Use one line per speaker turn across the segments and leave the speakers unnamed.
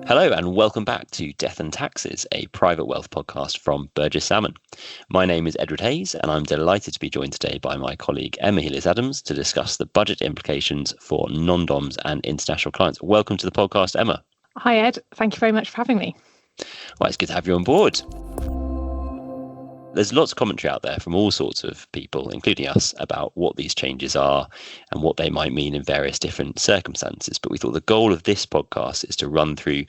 Hello and welcome back to Death and Taxes, a private wealth podcast from Burgess Salmon. My name is Edward Hayes and I'm delighted to be joined today by my colleague Emma Heelis-Adams to discuss the budget implications for non-doms and international clients. Welcome to the podcast, Emma.
Hi Ed, thank you very much for having me.
Well, it's good to have you on board. There's lots of commentary out there from all sorts of people, including us, about what these changes are and what they might mean in various different circumstances. But we thought the goal of this podcast is to run through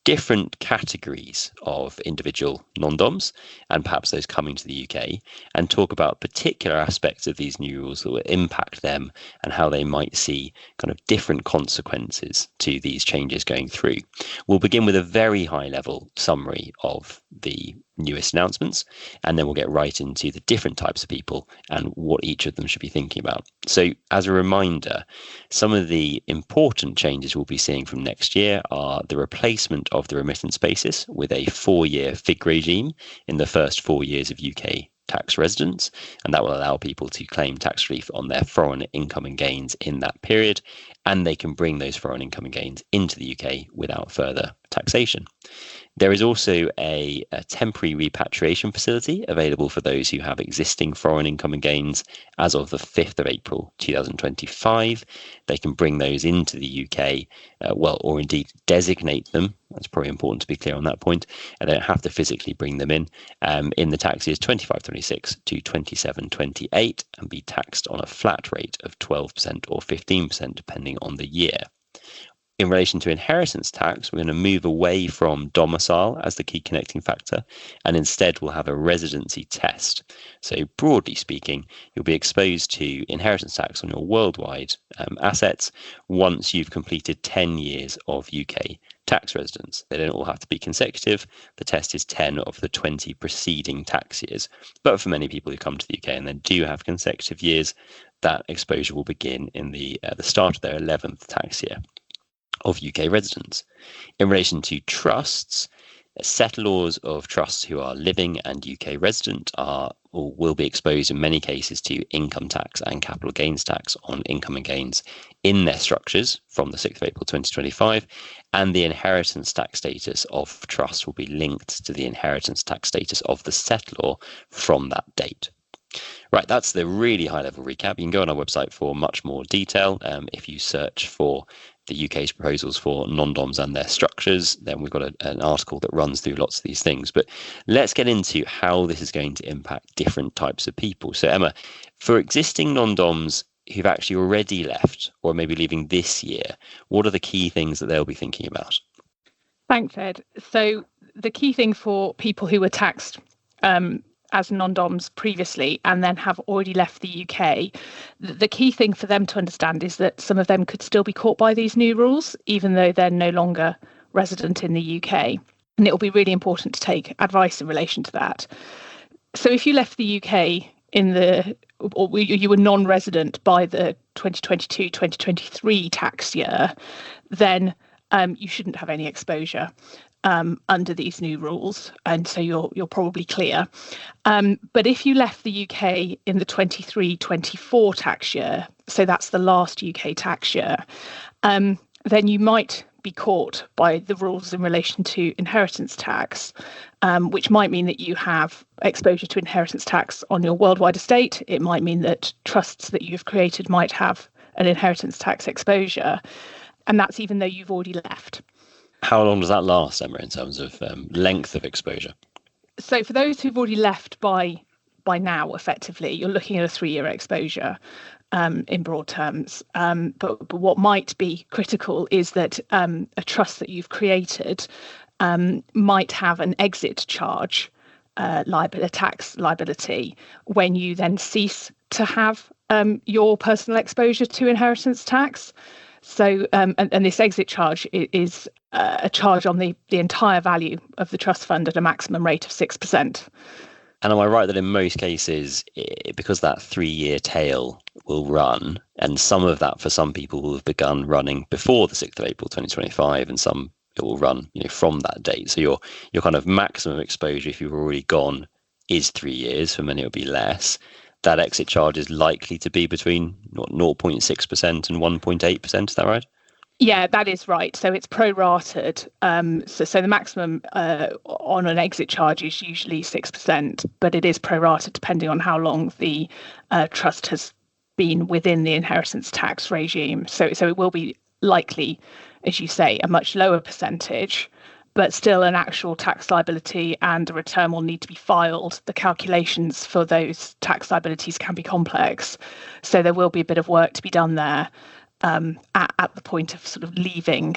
different categories of individual non-doms and perhaps those coming to the UK and talk about particular aspects of these new rules that will impact them and how they might see kind of different consequences to these changes going through. We'll begin with a very high level summary of the newest announcements, and then we'll get right into the different types of people and what each of them should be thinking about. So as a reminder, some of the important changes we'll be seeing from next year are the replacement of the remittance basis with a 4-year FIG regime in the first 4 years of UK tax residence, and that will allow people to claim tax relief on their foreign income and gains in that period, and they can bring those foreign income and gains into the UK without further taxation. There is also a temporary repatriation facility available for those who have existing foreign income and gains as of the 5th of April 2025. They can bring those into the UK, or indeed designate them. That's probably important to be clear on that point. And they don't have to physically bring them in the tax years 25-26 to 27-28 and be taxed on a flat rate of 12% or 15% depending on the year. In relation to inheritance tax, we're going to move away from domicile as the key connecting factor, and instead we'll have a residency test. So broadly speaking, you'll be exposed to inheritance tax on your worldwide assets once you've completed 10 years of UK tax residence. They don't all have to be consecutive. The test is 10 of the 20 preceding tax years. But for many people who come to the UK and then do have consecutive years, that exposure will begin in the start of their 11th tax year of UK residence. In relation to trusts, settlors of trusts who are living and UK resident will be exposed in many cases to income tax and capital gains tax on income and gains in their structures from the 6th of April 2025, and the inheritance tax status of trusts will be linked to the inheritance tax status of the settlor from that date. Right, that's the really high-level recap. You can go on our website for much more detail. If you search for the UK's proposals for non-doms and their structures, then we've got an article that runs through lots of these things. But let's get into how this is going to impact different types of people. So Emma, for existing non-doms who've actually already left or maybe leaving this year, what are the key things that they'll be thinking about?
Thanks, Ed. So the key thing for people who were taxed as non-doms previously and then have already left the UK, the key thing for them to understand is that some of them could still be caught by these new rules, even though they're no longer resident in the UK. And it will be really important to take advice in relation to that. So if you left the UK or you were non-resident by the 2022-2023 tax year, then you shouldn't have any exposure under these new rules, and so you're probably clear. But if you left the UK in the 23-24 tax year, so that's the last UK tax year, then you might be caught by the rules in relation to inheritance tax, which might mean that you have exposure to inheritance tax on your worldwide estate. It might mean that trusts that you've created might have an inheritance tax exposure, and that's even though you've already left.
How long does that last, Emma, in terms of length of exposure?
So for those who've already left by now, effectively, you're looking at a 3-year exposure in broad terms. But what might be critical is that a trust that you've created might have an exit charge, a tax liability, when you then cease to have your personal exposure to inheritance tax. So, and this exit charge is a charge on the entire value of the trust fund at a maximum rate of 6%.
And am I right that in most cases, because that 3-year tail will run, and some of that for some people will have begun running before the 6th of April 2025, and some it will run from that date. So your kind of maximum exposure, if you've already gone, is 3 years. For many, it'll be less. That exit charge is likely to be between 0.6% and 1.8%. Is that right?
Yeah, that is right. So it's prorated. So the maximum on an exit charge is usually 6%, but it is prorated depending on how long the trust has been within the inheritance tax regime. So it will be likely, as you say, a much lower percentage, but still an actual tax liability and a return will need to be filed. The calculations for those tax liabilities can be complex. So there will be a bit of work to be done there. At the point of sort of leaving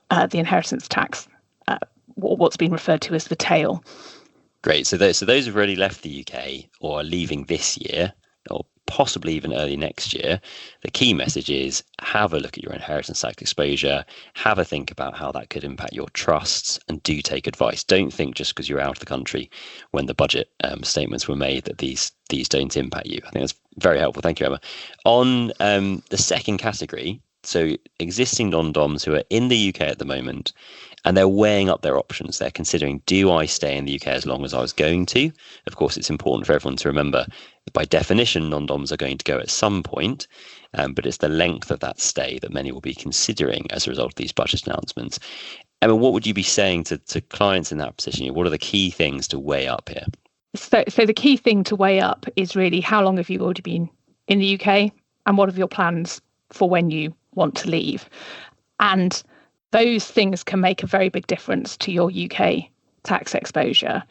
the inheritance tax, what's been referred to as the tail.
Great. So those who've already left the UK or are leaving this year, or possibly even early next year, the key message is have a look at your inheritance tax exposure, have a think about how that could impact your trusts, and do take advice. Don't think just because you're out of the country when the budget statements were made that these don't impact you. I think that's very helpful. Thank you, Emma. On the second category, so existing non-doms who are in the UK at the moment, and they're weighing up their options. They're considering, do I stay in the UK as long as I was going to? Of course, it's important for everyone to remember that by definition, non-doms are going to go at some point, but it's the length of that stay that many will be considering as a result of these budget announcements. Emma, what would you be saying to clients in that position? What are the key things to weigh up here?
So the key thing to weigh up is really how long have you already been in the UK and what are your plans for when you want to leave? And those things can make a very big difference to your UK tax exposure,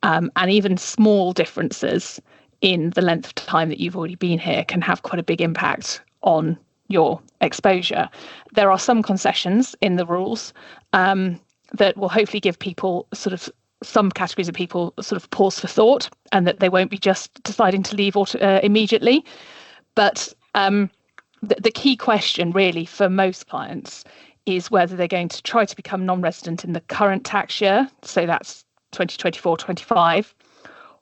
and even small differences in the length of time that you've already been here can have quite a big impact on your exposure. There are some concessions in the rules that will hopefully give people some categories of people sort of pause for thought, and that they won't be just deciding to leave immediately. But the key question really for most clients is whether they're going to try to become non-resident in the current tax year, so that's 2024-25,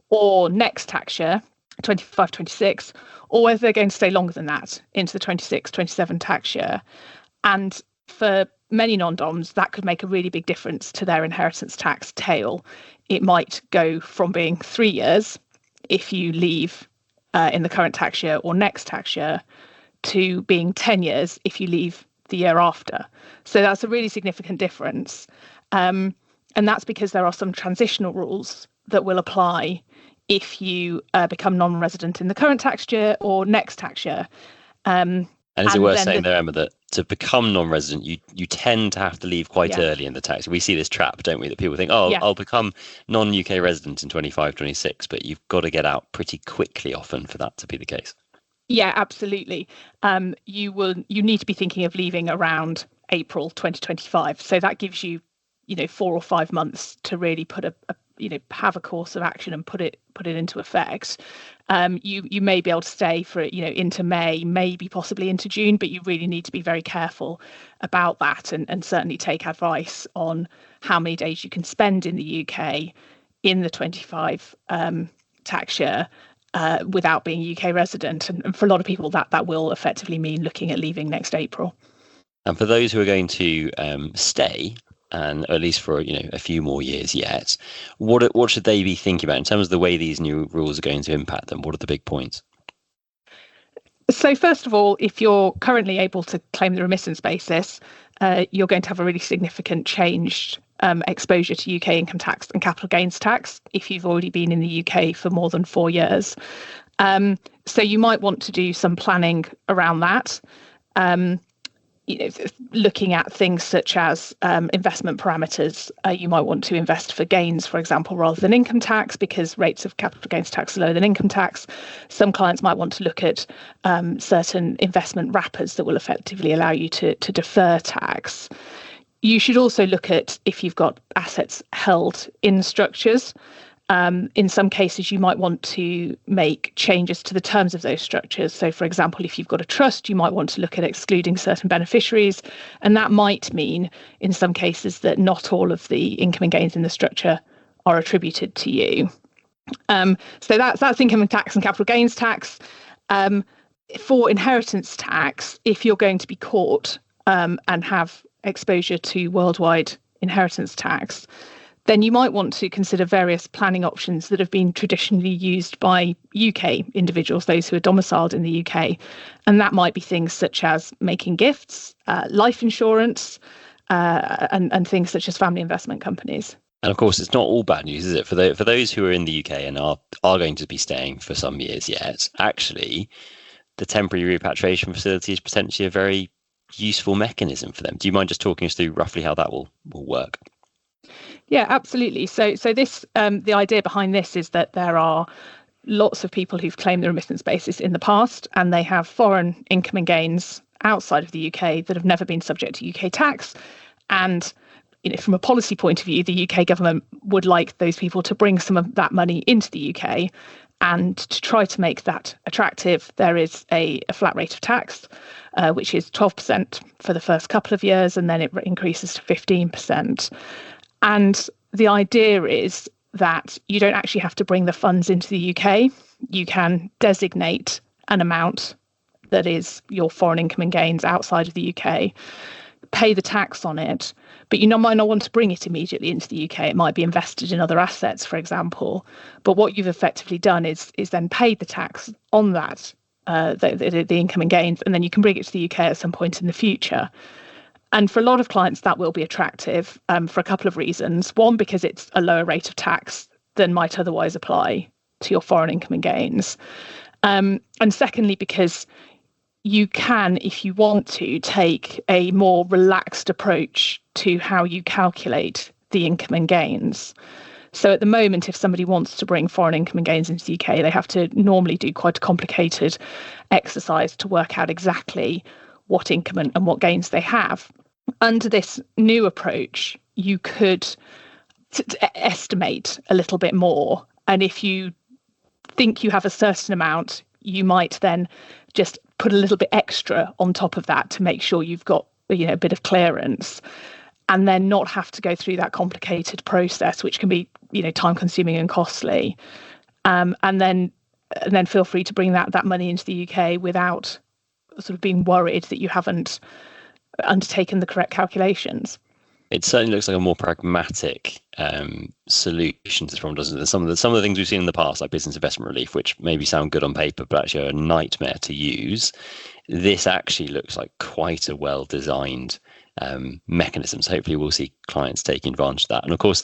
or next tax year, 25-26, or whether they're going to stay longer than that into the 26-27 tax year. And for many non-doms, that could make a really big difference to their inheritance tax tail. It might go from being 3 years if you leave in the current tax year or next tax year to being 10 years if you leave the year after. So that's a really significant difference. And that's because there are some transitional rules that will apply if you become non-resident in the current tax year or next tax year.
And is it worth saying there, Emma, that to become non-resident, you tend to have to leave quite early in the tax. We see this trap, don't we, that people think, I'll become non-UK resident in 25-26, but you've got to get out pretty quickly often for that to be the case.
Yeah, absolutely. You need to be thinking of leaving around April 2025. So that gives you, 4 or 5 months to really put have a course of action and put it into effect. You may be able to stay for into May, maybe possibly into June, but you really need to be very careful about that and certainly take advice on how many days you can spend in the UK in the 25 tax year. Without being a UK resident. And for a lot of people, that will effectively mean looking at leaving next April.
And for those who are going to stay, and at least for a few more years yet, what should they be thinking about in terms of the way these new rules are going to impact them? What are the big points?
So first of all, if you're currently able to claim the remittance basis, you're going to have a really significant changed exposure to UK income tax and capital gains tax if you've already been in the UK for more than 4 years. So you might want to do some planning around that. Looking at things such as investment parameters, you might want to invest for gains, for example, rather than income tax, because rates of capital gains tax are lower than income tax. Some clients might want to look at certain investment wrappers that will effectively allow you to defer tax. You should also look at if you've got assets held in structures. In some cases, you might want to make changes to the terms of those structures. So, for example, if you've got a trust, you might want to look at excluding certain beneficiaries. And that might mean, in some cases, that not all of the income and gains in the structure are attributed to you. So that's income tax and capital gains tax. For inheritance tax, if you're going to be caught and have exposure to worldwide inheritance tax, then you might want to consider various planning options that have been traditionally used by UK individuals, those who are domiciled in the UK. And that might be things such as making gifts, life insurance, and things such as family investment companies.
And of course, it's not all bad news, is it? For those who are in the UK and are going to be staying for some years yet, actually, the temporary repatriation facility is potentially a very useful mechanism for them. Do you mind just talking us through roughly how that will work?
Yeah, absolutely. So this the idea behind this is that there are lots of people who've claimed the remittance basis in the past, and they have foreign income and gains outside of the UK that have never been subject to UK tax. And from a policy point of view, the UK government would like those people to bring some of that money into the UK. And to try to make that attractive, there is a flat rate of tax, which is 12% for the first couple of years, and then it increases to 15%. And the idea is that you don't actually have to bring the funds into the UK. You can designate an amount that is your foreign income and gains outside of the UK, pay the tax on it, but you might not want to bring it immediately into the UK. It might be invested in other assets, for example. But what you've effectively done is then paid the tax on that, the income and gains, and then you can bring it to the UK at some point in the future. And for a lot of clients, that will be attractive for a couple of reasons. One, because it's a lower rate of tax than might otherwise apply to your foreign income and gains. And secondly, because you can, if you want to, take a more relaxed approach to how you calculate the income and gains. So at the moment, if somebody wants to bring foreign income and gains into the UK, they have to normally do quite a complicated exercise to work out exactly what income and what gains they have. Under this new approach, you could estimate a little bit more. And if you think you have a certain amount, you might then just put a little bit extra on top of that to make sure you've got a bit of clearance, and then not have to go through that complicated process, which can be time consuming and costly. And then feel free to bring that money into the UK without sort of being worried that you haven't undertaken the correct calculations.
It certainly looks like a more pragmatic solution to this problem, doesn't it? Some of the things we've seen in the past, like business investment relief, which maybe sound good on paper, but actually are a nightmare to use. This actually looks like quite a well-designed mechanism. So hopefully we'll see clients taking advantage of that. And of course,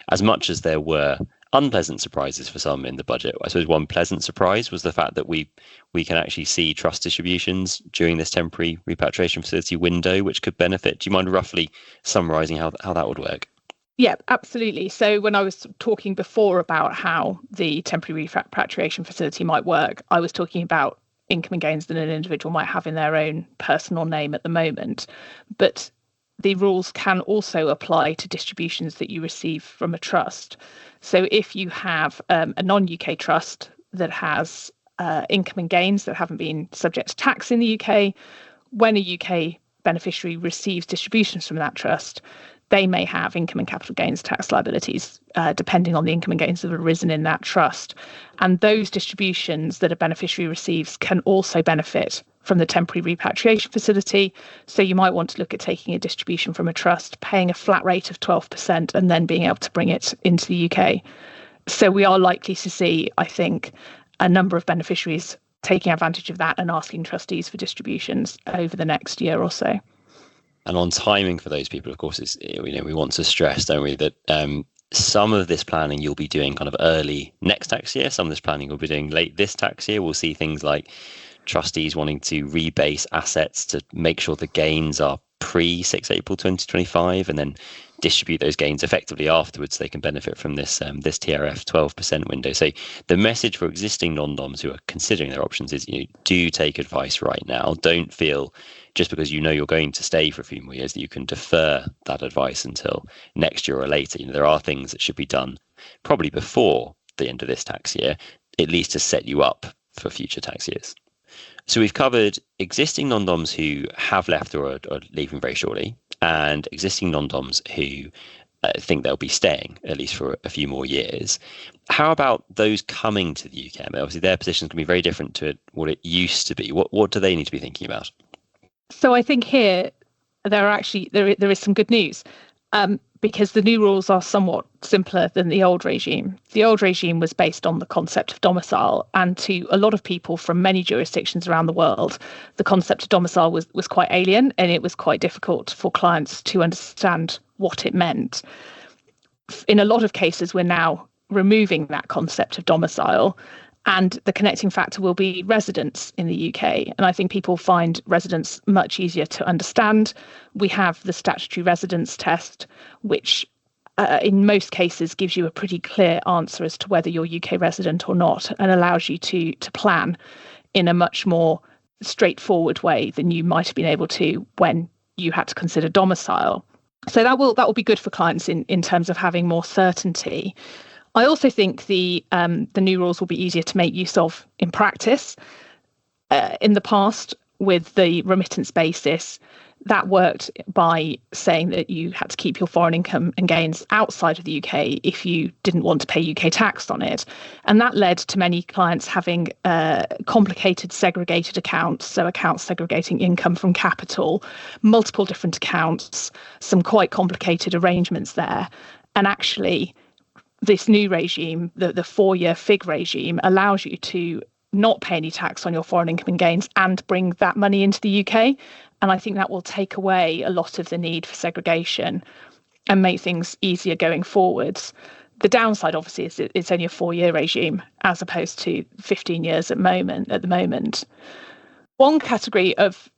as much as there were unpleasant surprises for some in the budget, I suppose one pleasant surprise was the fact that we can actually see trust distributions during this temporary repatriation facility window, which could benefit. Do you mind roughly summarising how that would work?
Yeah, absolutely. So when I was talking before about how the temporary repatriation facility might work, I was talking about income and gains that an individual might have in their own personal name at the moment. But the rules can also apply to distributions that you receive from a trust. So if you have a non-UK trust that has income and gains that haven't been subject to tax in the UK, when a UK beneficiary receives distributions from that trust, they may have income and capital gains tax liabilities, depending on the income and gains that have arisen in that trust. And those distributions that a beneficiary receives can also benefit from the temporary repatriation facility. So you might want to look at taking a distribution from a trust, paying a flat rate of 12%, and then being able to bring it into the UK. So we are likely to see, I think, a number of beneficiaries taking advantage of that and asking trustees for distributions over the next year or so.
And on timing for those people, of course, we want to stress, don't we, that some of this planning you'll be doing kind of early next tax year. Some of this planning we'll be doing late this tax year. We'll see things like trustees wanting to rebase assets to make sure the gains are pre-6 April 2025, and then distribute those gains effectively afterwards so they can benefit from this TRF 12% window. So the message for existing non-doms who are considering their options is, do take advice right now. Don't feel just because you're going to stay for a few more years that you can defer that advice until next year or later. There are things that should be done probably before the end of this tax year, at least to set you up for future tax years. So we've covered existing non-doms who have left or are leaving very shortly, and existing non-doms who think they'll be staying at least for a few more years. How about those coming to the UK? I mean, obviously, their positions can be very different to what it used to be. What do they need to be thinking about?
So I think here there is some good news. because the new rules are somewhat simpler than the old regime. The old regime was based on the concept of domicile, and to a lot of people from many jurisdictions around the world, the concept of domicile was quite alien, and it was quite difficult for clients to understand what it meant. In a lot of cases, we're now removing that concept of domicile, and the connecting factor will be residence in the UK. And I think people find residence much easier to understand. We have the statutory residence test, which in most cases gives you a pretty clear answer as to whether you're UK resident or not, and allows you to plan in a much more straightforward way than you might have been able to when you had to consider domicile. So that will be good for clients in terms of having more certainty. I also think the new rules will be easier to make use of in practice. In the past, with the remittance basis, that worked by saying that you had to keep your foreign income and gains outside of the UK if you didn't want to pay UK tax on it. And that led to many clients having complicated segregated accounts, so accounts segregating income from capital, multiple different accounts, some quite complicated arrangements there. And actually, this new regime, the 4-year FIG regime, allows you to not pay any tax on your foreign income and gains and bring that money into the UK. And I think that will take away a lot of the need for segregation and make things easier going forwards. The downside, obviously, is it's only a 4-year regime as opposed to 15 years at the moment. One category of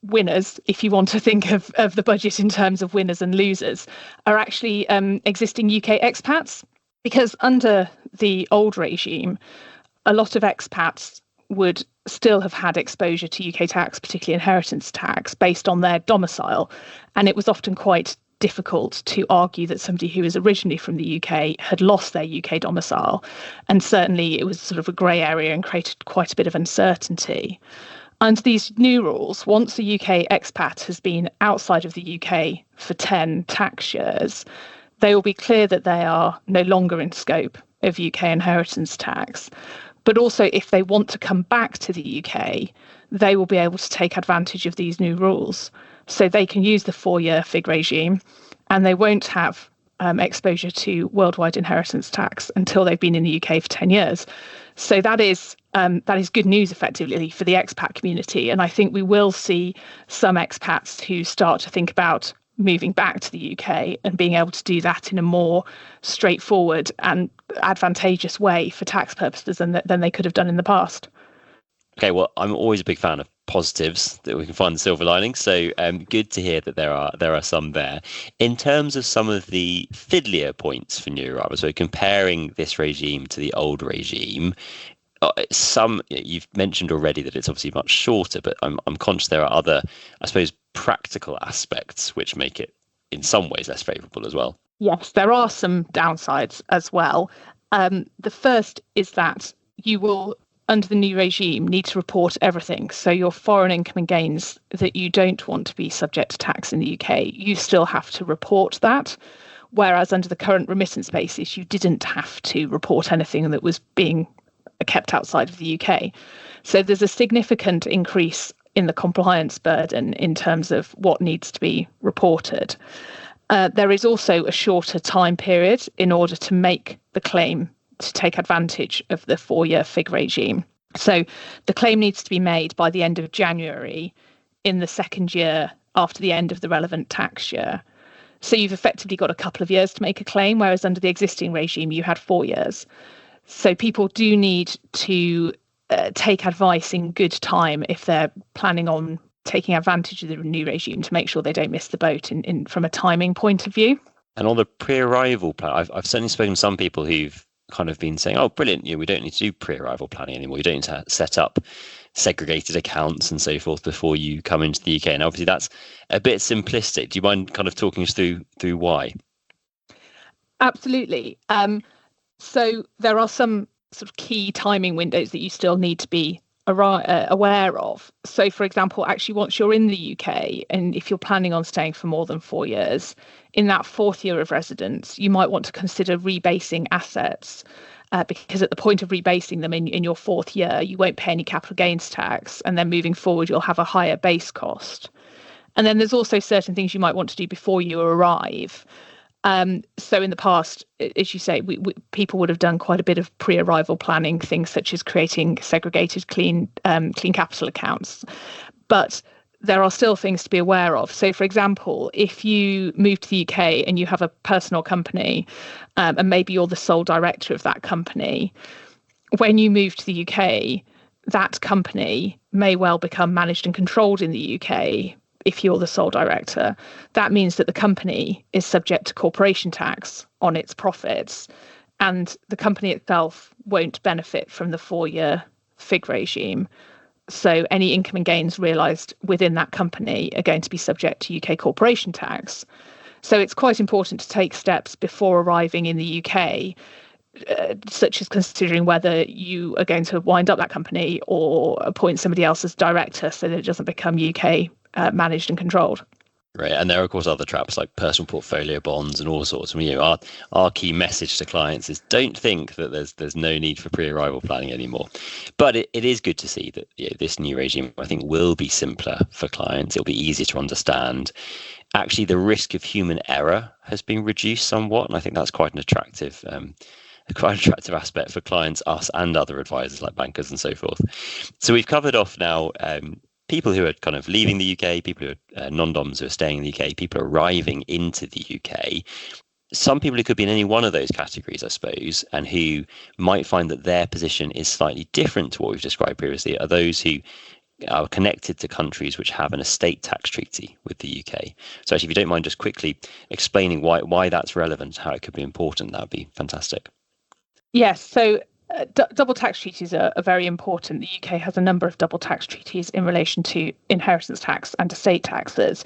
winners, if you want to think of the budget in terms of winners and losers, are actually existing UK expats, because under the old regime, a lot of expats would still have had exposure to UK tax, particularly inheritance tax, based on their domicile. And it was often quite difficult to argue that somebody who was originally from the UK had lost their UK domicile. And certainly it was sort of a grey area and created quite a bit of uncertainty. Under these new rules, once a UK expat has been outside of the UK for 10 tax years, they will be clear that they are no longer in scope of UK inheritance tax. But also, if they want to come back to the UK, they will be able to take advantage of these new rules. So they can use the 4-year FIG regime, and they won't have exposure to worldwide inheritance tax until they've been in the UK for 10 years. So that is good news, effectively, for the expat community. And I think we will see some expats who start to think about moving back to the UK and being able to do that in a more straightforward and advantageous way for tax purposes than they could have done in the past.
Okay, well, I'm always a big fan of positives, that we can find the silver lining. So good to hear that there are some there. In terms of some of the fiddlier points for new arrivals, so comparing this regime to the old regime, you've mentioned already that it's obviously much shorter, but I'm conscious there are other, I suppose, practical aspects which make it in some ways less favourable as well.
Yes, there are some downsides as well. The first is that you will, under the new regime, need to report everything. So your foreign income and gains that you don't want to be subject to tax in the UK, you still have to report that. Whereas under the current remittance basis, you didn't have to report anything that was being kept outside of the UK. So there's a significant increase in the compliance burden in terms of what needs to be reported. There is also a shorter time period in order to make the claim to take advantage of the 4-year FIG regime. So the claim needs to be made by the end of January in the second year after the end of the relevant tax year. So you've effectively got a couple of years to make a claim, whereas under the existing regime, you had 4 years. So people do need to take advice in good time if they're planning on taking advantage of the new regime, to make sure they don't miss the boat in from a timing point of view.
And on the pre-arrival plan, I've certainly spoken to some people who've kind of been saying, oh, brilliant, we don't need to do pre-arrival planning anymore. You don't need to set up segregated accounts and so forth before you come into the UK. And obviously that's a bit simplistic. Do you mind kind of talking us through why?
Absolutely. So there are some sort of key timing windows that you still need to be aware of. So, for example, actually, once you're in the UK, and if you're planning on staying for more than 4 years, in that 4th year of residence, you might want to consider rebasing assets, because at the point of rebasing them in your 4th year, you won't pay any capital gains tax, and then moving forward, you'll have a higher base cost. And then there's also certain things you might want to do before you arrive. So in the past, as you say, people would have done quite a bit of pre-arrival planning, things such as creating segregated clean capital accounts. But there are still things to be aware of. So, for example, if you move to the UK and you have a personal company, and maybe you're the sole director of that company, when you move to the UK, that company may well become managed and controlled in the UK. If you're the sole director, that means that the company is subject to corporation tax on its profits, and the company itself won't benefit from the 4-year FIG regime. So any income and gains realised within that company are going to be subject to UK corporation tax. So it's quite important to take steps before arriving in the UK, such as considering whether you are going to wind up that company or appoint somebody else as director so that it doesn't become UK managed and controlled.
Right, and there are of course other traps like personal portfolio bonds and all sorts. Our key message to clients is don't think that there's no need for pre-arrival planning anymore. But it is good to see that this new regime, I think, will be simpler for clients. It'll be easier to understand. Actually, the risk of human error has been reduced somewhat, and I think that's quite an attractive aspect for clients, us and other advisors like bankers and so forth. So we've covered off now people who are kind of leaving the UK, people who are non-doms who are staying in the UK, people arriving into the UK. Some people who could be in any one of those categories, I suppose, and who might find that their position is slightly different to what we've described previously, are those who are connected to countries which have an estate tax treaty with the UK. So actually, if you don't mind just quickly explaining why that's relevant, how it could be important, that would be fantastic.
Yes, so double tax treaties are very important. The UK has a number of double tax treaties in relation to inheritance tax and estate taxes,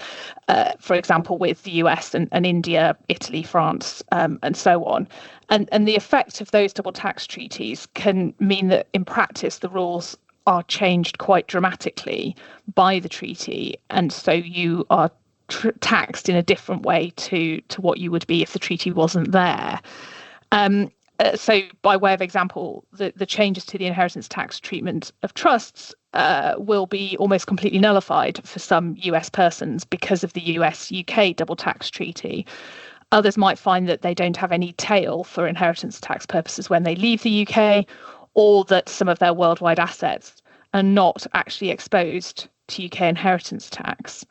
for example, with the US and India, Italy, France, and so on. And the effect of those double tax treaties can mean that in practice, the rules are changed quite dramatically by the treaty. And so you are taxed in a different way to what you would be if the treaty wasn't there. So by way of example, the changes to the inheritance tax treatment of trusts will be almost completely nullified for some US persons because of the US-UK double tax treaty. Others might find that they don't have any tail for inheritance tax purposes when they leave the UK, or that some of their worldwide assets are not actually exposed to UK inheritance tax.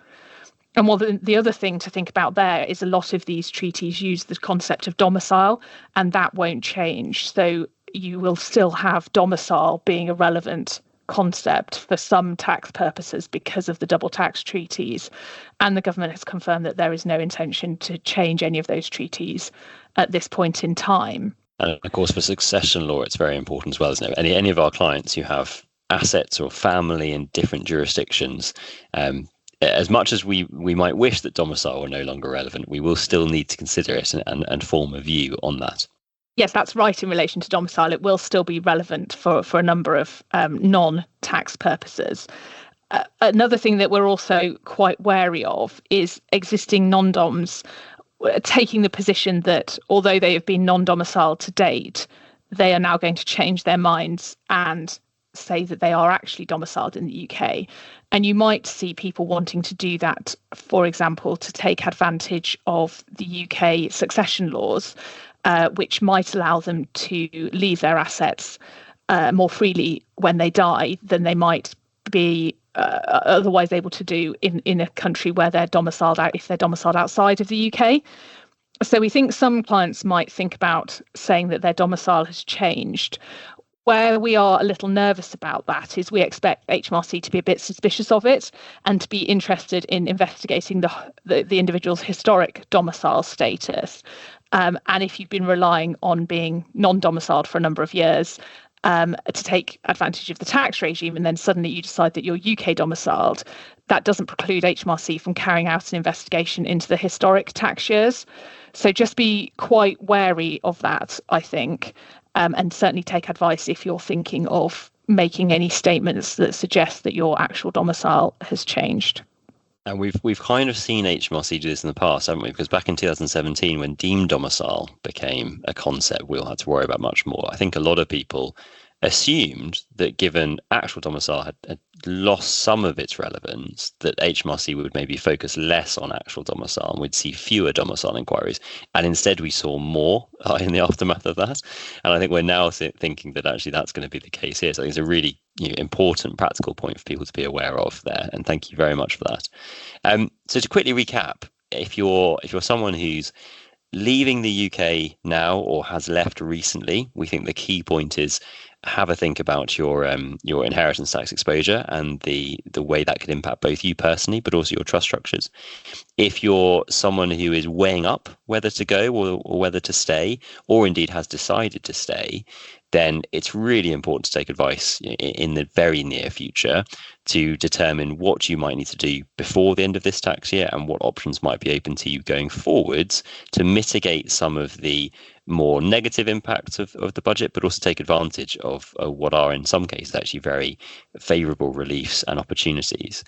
And the other thing to think about there is a lot of these treaties use the concept of domicile, and that won't change. So you will still have domicile being a relevant concept for some tax purposes because of the double tax treaties. And the government has confirmed that there is no intention to change any of those treaties at this point in time.
And of course, for succession law, it's very important as well, isn't it? Any of our clients who have assets or family in different jurisdictions, as much as we might wish that domicile were no longer relevant, we will still need to consider it and form a view on that.
Yes, that's right. In relation to domicile, it will still be relevant for a number of non-tax purposes. Another thing that we're also quite wary of is existing non-doms taking the position that although they have been non-domiciled to date, they are now going to change their minds and say that they are actually domiciled in the UK. And you might see people wanting to do that, for example, to take advantage of the UK succession laws, which might allow them to leave their assets more freely when they die than they might be otherwise able to do in a country where they're domiciled out, if they're domiciled outside of the UK. So we think some clients might think about saying that their domicile has changed. Where we are a little nervous about that is we expect HMRC to be a bit suspicious of it and to be interested in investigating the individual's historic domicile status. And if you've been relying on being non-domiciled for a number of years to take advantage of the tax regime, and then suddenly you decide that you're UK domiciled, that doesn't preclude HMRC from carrying out an investigation into the historic tax years. So just be quite wary of that, I think. And certainly take advice if you're thinking of making any statements that suggest that your actual domicile has changed.
And we've kind of seen HMRC do this in the past, haven't we? Because back in 2017, when deemed domicile became a concept, we all had to worry about much more. I think a lot of people assumed that given actual domicile had lost some of its relevance, that HMRC would maybe focus less on actual domicile and we'd see fewer domicile inquiries. And instead we saw more in the aftermath of that. And I think we're now thinking that actually that's going to be the case here. So I think it's a really important practical point for people to be aware of there. And thank you very much for that. So to quickly recap, if you're someone who's leaving the UK now or has left recently, we think the key point is have a think about your inheritance tax exposure and the way that could impact both you personally, but also your trust structures. If you're someone who is weighing up whether to go or whether to stay, or indeed has decided to stay, then it's really important to take advice in the very near future to determine what you might need to do before the end of this tax year and what options might be open to you going forwards to mitigate some of the more negative impacts of the budget, but also take advantage of what are in some cases actually very favourable reliefs and opportunities.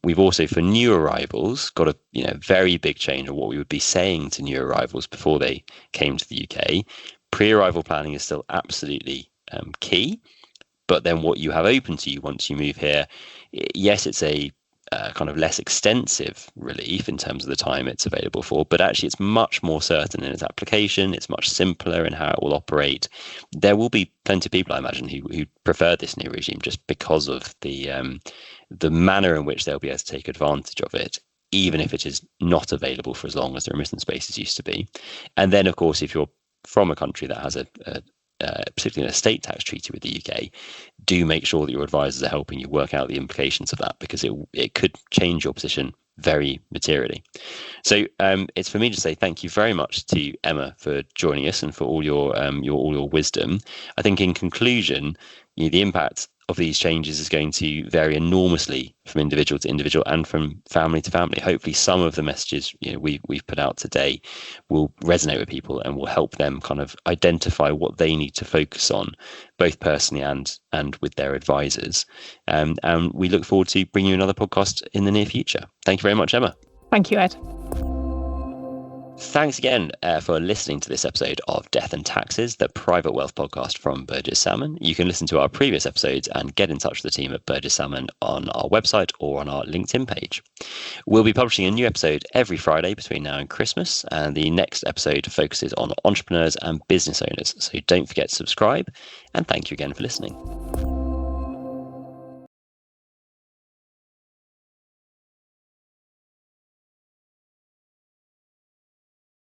We've also, for new arrivals, got a very big change of what we would be saying to new arrivals before they came to the UK. Pre-arrival planning is still absolutely key, but then what you have open to you once you move here, yes, it's a kind of less extensive relief in terms of the time it's available for, but actually it's much more certain in its application. It's much simpler in how it will operate. There will be plenty of people, I imagine, who prefer this new regime just because of the manner in which they'll be able to take advantage of it, even if it is not available for as long as the remittance basis used to be. And then, of course, if you're from a country that has particularly an estate tax treaty with the UK, do make sure that your advisors are helping you work out the implications of that, because it could change your position very materially. So it's for me to say thank you very much to Emma for joining us and for all your wisdom. I think in conclusion, the impact of these changes is going to vary enormously from individual to individual and from family to family. Hopefully some of the messages we've put out today will resonate with people and will help them kind of identify what they need to focus on, both personally and with their advisors. And we look forward to bringing you another podcast in the near future. Thank you very much, Emma.
Thank you, Ed.
Thanks again for listening to this episode of Death and Taxes, the private wealth podcast from Burgess Salmon. You can listen to our previous episodes and get in touch with the team at Burgess Salmon on our website or on our LinkedIn page. We'll be publishing a new episode every Friday between now and Christmas, and the next episode focuses on entrepreneurs and business owners. So don't forget to subscribe, and thank you again for listening.